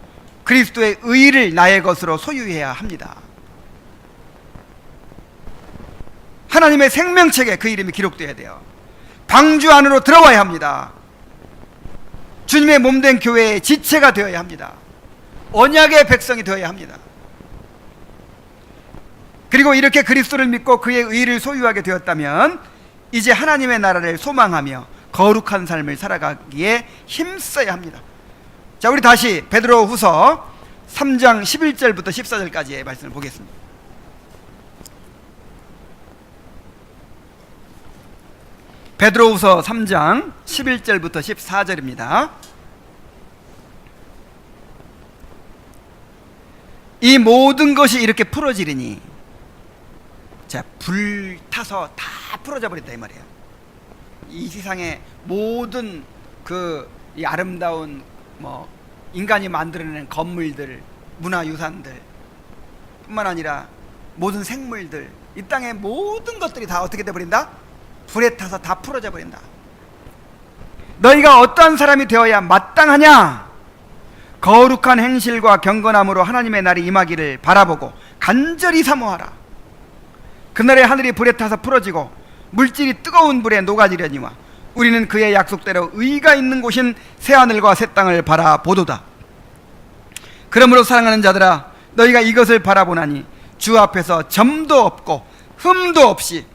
[SPEAKER 1] 그리스도의 의를 나의 것으로 소유해야 합니다. 하나님의 생명책에 그 이름이 기록되어야 돼요. 방주 안으로 들어와야 합니다. 주님의 몸된 교회의 지체가 되어야 합니다. 언약의 백성이 되어야 합니다. 그리고 이렇게 그리스도를 믿고 그의 의를 소유하게 되었다면 이제 하나님의 나라를 소망하며 거룩한 삶을 살아가기에 힘써야 합니다. 자, 우리 다시 베드로후서 3장 11절부터 14절까지의 말씀을 보겠습니다. 베드로후서 3장 11절부터 14절입니다. 이 모든 것이 이렇게 풀어지리니, 자, 불 타서 다 풀어져 버렸다 이 말이에요. 이 세상의 모든 이 아름다운 인간이 만들어낸 건물들, 문화유산들 뿐만 아니라 모든 생물들, 이 땅의 모든 것들이 다 어떻게 돼버린다? 불에 타서 다 풀어져 버린다. 너희가 어떠한 사람이 되어야 마땅하냐? 거룩한 행실과 경건함으로 하나님의 날이 임하기를 바라보고 간절히 사모하라. 그날에 하늘이 불에 타서 풀어지고 물질이 뜨거운 불에 녹아지려니와 우리는 그의 약속대로 의가 있는 곳인 새하늘과 새 땅을 바라보도다. 그러므로 사랑하는 자들아, 너희가 이것을 바라보나니 주 앞에서 점도 없고 흠도 없이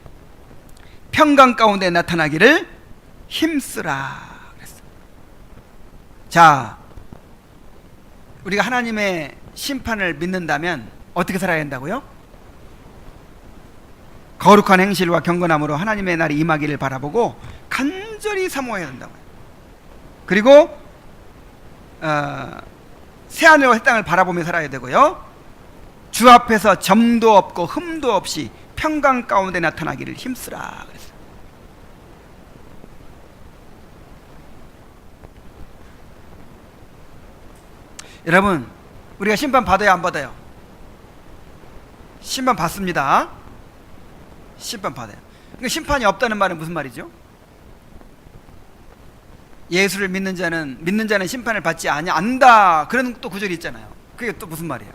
[SPEAKER 1] 평강 가운데 나타나기를 힘쓰라 그랬어요. 자, 우리가 하나님의 심판을 믿는다면 어떻게 살아야 한다고요? 거룩한 행실과 경건함으로 하나님의 날이 임하기를 바라보고 간절히 사모해야 된다고요. 그리고 새하늘과 새 땅을 바라보며 살아야 되고요. 주 앞에서 점도 없고 흠도 없이 평강 가운데 나타나기를 힘쓰라 그랬어요. 여러분, 우리가 심판 받아야 안 받아요? 심판 받습니다. 심판 받아요. 그러니까 심판이 없다는 말은 무슨 말이죠? 예수를 믿는 자는 심판을 받지 않는다, 그런 또 구절이 있잖아요. 그게 또 무슨 말이에요?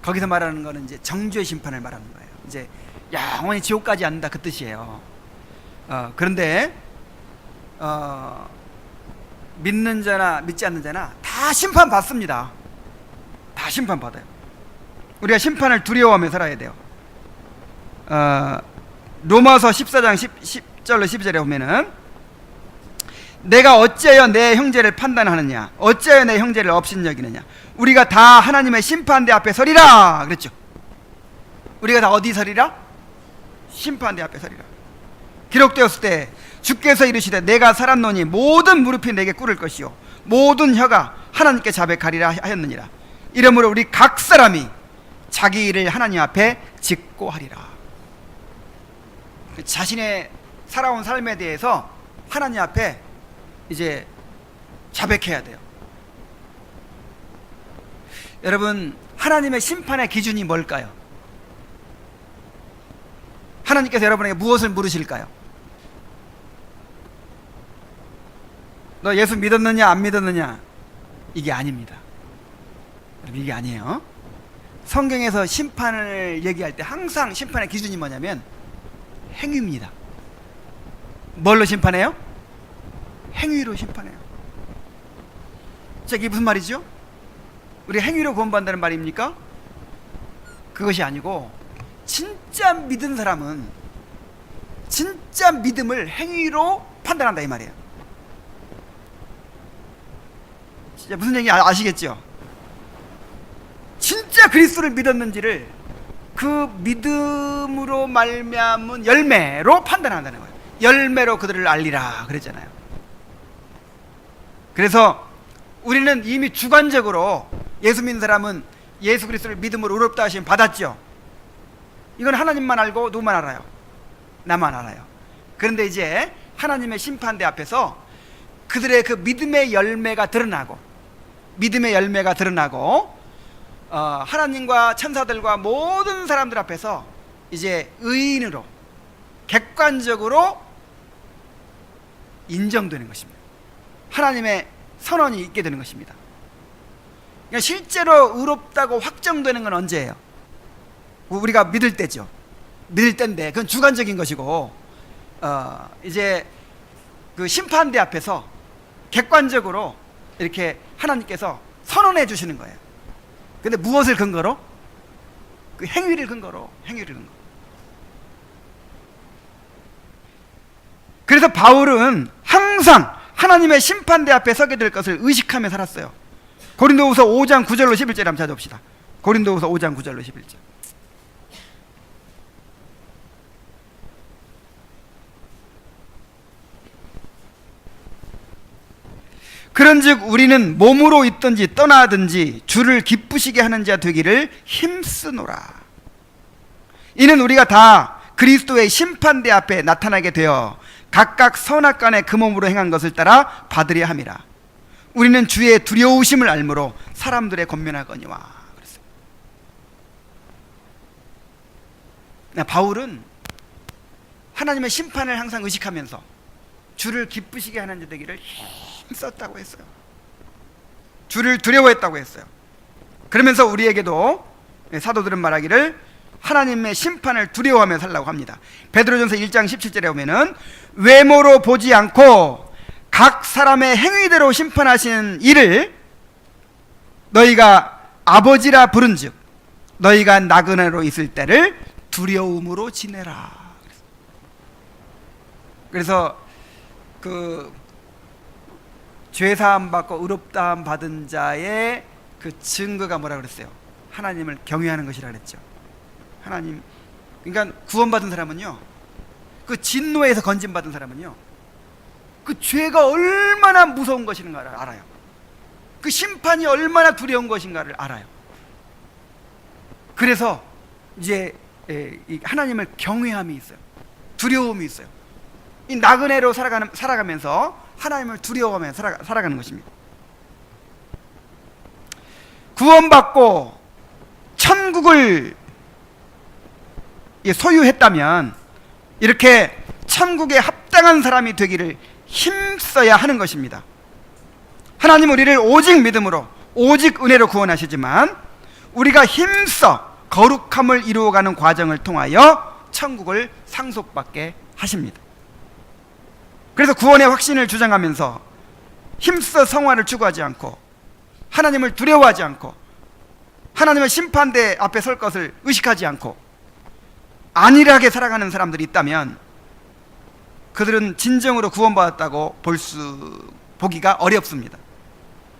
[SPEAKER 1] 거기서 말하는 거는 이제 정죄의 심판을 말하는 거예요. 이제 영원히 지옥까지 않는다, 그 뜻이에요. 그런데 믿는 자나 믿지 않는 자나 다 심판 받습니다. 다 심판 받아요. 우리가 심판을 두려워하며 살아야 돼요. 로마서 14장 10절로 12절에 보면은 내가 어찌하여 내 형제를 판단하느냐, 어찌하여 내 형제를 업신여기느냐, 우리가 다 하나님의 심판대 앞에 서리라 그랬죠. 우리가 다 어디 서리라? 심판대 앞에 서리라. 기록되었을 때 주께서 이르시되 내가 살았노니 모든 무릎이 내게 꿇을 것이요 모든 혀가 하나님께 자백하리라 하였느니라. 이러므로 우리 각 사람이 자기 일을 하나님 앞에 짓고 하리라. 자신의 살아온 삶에 대해서 하나님 앞에 이제 자백해야 돼요. 여러분, 하나님의 심판의 기준이 뭘까요? 하나님께서 여러분에게 무엇을 물으실까요? 너 예수 믿었느냐 안 믿었느냐, 이게 아닙니다. 여러분, 이게 아니에요. 성경에서 심판을 얘기할 때 항상 심판의 기준이 뭐냐면 행위입니다. 뭘로 심판해요? 행위로 심판해요. 자, 이게 무슨 말이죠? 우리 행위로 구원받는다는 말입니까? 그것이 아니고, 진짜 믿은 사람은 진짜 믿음을 행위로 판단한다 이 말이에요. 진짜 무슨 얘기 아시겠죠? 진짜 그리스도를 믿었는지를 그 믿음으로 말미암은 열매로 판단한다는 거예요. 열매로 그들을 알리라 그랬잖아요. 그래서 우리는 이미 주관적으로 예수 믿는 사람은 예수 그리스도를 믿음으로 의롭다 하심 받았죠. 이건 하나님만 알고 누구만 알아요? 나만 알아요. 그런데 이제 하나님의 심판대 앞에서 그들의 그 믿음의 열매가 드러나고 하나님과 천사들과 모든 사람들 앞에서 이제 의인으로 객관적으로 인정되는 것입니다. 하나님의 선언이 있게 되는 것입니다. 그러니까 실제로 의롭다고 확정되는 건 언제예요? 우리가 믿을 때죠. 믿을 때인데 그건 주관적인 것이고 이제 그 심판대 앞에서 객관적으로 이렇게 하나님께서 선언해 주시는 거예요. 근데 무엇을 근거로? 그 행위를 근거로. 그래서 바울은 항상 하나님의 심판대 앞에 서게 될 것을 의식하며 살았어요. 고린도후서 5장 9절로 11절 한번 찾아봅시다. 고린도후서 5장 9절로 11절. 그런즉 우리는 몸으로 있든지 떠나든지 주를 기쁘시게 하는 자 되기를 힘쓰노라. 이는 우리가 다 그리스도의 심판대 앞에 나타나게 되어 각각 선악간에 그 몸으로 행한 것을 따라 받으려 함이라. 우리는 주의 두려우심을 알므로 사람들의 권면하거니와. 그랬어요. 바울은 하나님의 심판을 항상 의식하면서 주를 기쁘시게 하는 자 되기를 힘썼다고 했어요. 주를 두려워했다고 했어요. 그러면서 우리에게도 사도들은 말하기를 하나님의 심판을 두려워하며 살라고 합니다. 베드로전서 1장 17절에 보면은 외모로 보지 않고 각 사람의 행위대로 심판하시는 이를 너희가 아버지라 부른즉 너희가 나그네로 있을 때를 두려움으로 지내라. 그래서 그 죄사함 받고 의롭다함 받은 자의 그 증거가 뭐라 그랬어요? 하나님을 경외하는 것이라 그랬죠. 하나님, 그러니까 구원받은 사람은요, 그 진노에서 건진받은 사람은요, 그 죄가 얼마나 무서운 것인가를 알아요. 그 심판이 얼마나 두려운 것인가를 알아요. 그래서 이제 하나님을 경외함이 있어요. 두려움이 있어요. 이 나그네로 살아가면서 하나님을 두려워하며 살아가는 것입니다. 구원받고 천국을 소유했다면 이렇게 천국에 합당한 사람이 되기를 힘써야 하는 것입니다. 하나님 우리를 오직 믿음으로 오직 은혜로 구원하시지만 우리가 힘써 거룩함을 이루어가는 과정을 통하여 천국을 상속받게 하십니다. 그래서 구원의 확신을 주장하면서 힘써 성화를 추구하지 않고 하나님을 두려워하지 않고 하나님의 심판대 앞에 설 것을 의식하지 않고 안일하게 살아가는 사람들이 있다면 그들은 진정으로 구원받았다고 보기가 어렵습니다.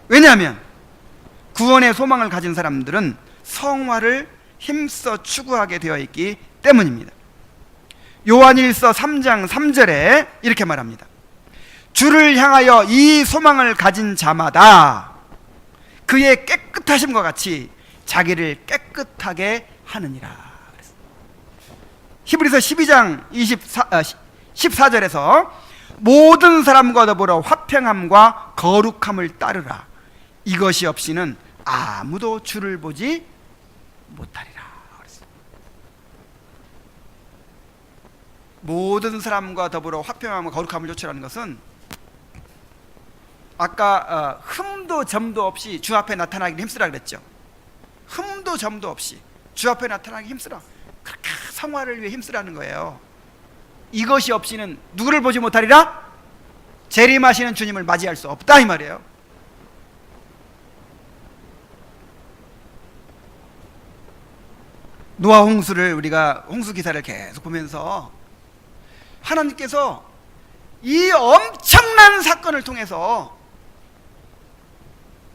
[SPEAKER 1] 왜냐하면 구원의 소망을 가진 사람들은 성화를 힘써 추구하게 되어 있기 때문입니다. 요한일서 3장 3절에 이렇게 말합니다. 주를 향하여 이 소망을 가진 자마다 그의 깨끗하심과 같이 자기를 깨끗하게 하느니라. 히브리서 12장 14절에서 모든 사람과 더불어 화평함과 거룩함을 따르라. 이것이 없이는 아무도 주를 보지 못하리라. 모든 사람과 더불어 화평함과 거룩함을 쫓으라는 것은 아까 흠도 점도 없이 주 앞에 나타나기를 힘쓰라 그랬죠. 흠도 점도 없이 주 앞에 나타나기 힘쓰라. 그렇게 성화를 위해 힘쓰라는 거예요. 이것이 없이는 누구를 보지 못하리라? 재림하시는 주님을 맞이할 수 없다 이 말이에요. 노아 홍수를 우리가 홍수 기사를 계속 보면서 하나님께서 이 엄청난 사건을 통해서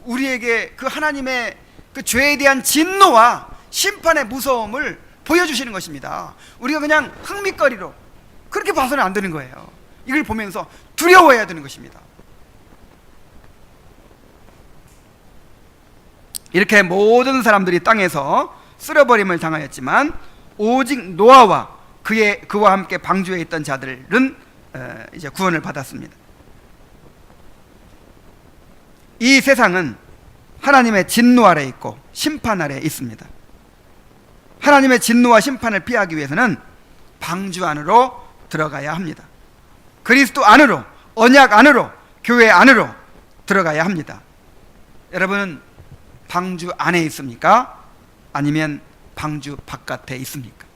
[SPEAKER 1] 우리에게 그 하나님의 그 죄에 대한 진노와 심판의 무서움을 보여주시는 것입니다. 우리가 그냥 흥미거리로 그렇게 봐서는 안 되는 거예요. 이걸 보면서 두려워해야 되는 것입니다. 이렇게 모든 사람들이 땅에서 쓸어버림을 당하였지만 오직 노아와 그와 함께 방주에 있던 자들은 이제 구원을 받았습니다. 이 세상은 하나님의 진노 아래 있고 심판 아래 있습니다. 하나님의 진노와 심판을 피하기 위해서는 방주 안으로 들어가야 합니다. 그리스도 안으로, 언약 안으로, 교회 안으로 들어가야 합니다. 여러분은 방주 안에 있습니까? 아니면 방주 바깥에 있습니까?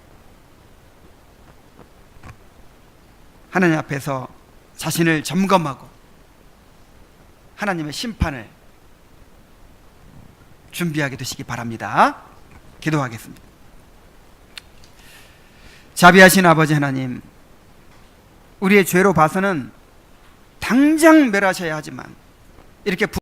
[SPEAKER 1] 하나님 앞에서 자신을 점검하고 하나님의 심판을 준비하게 되시기 바랍니다. 기도하겠습니다. 자비하신 아버지 하나님, 우리의 죄로 봐서는 당장 멸하셔야 하지만 이렇게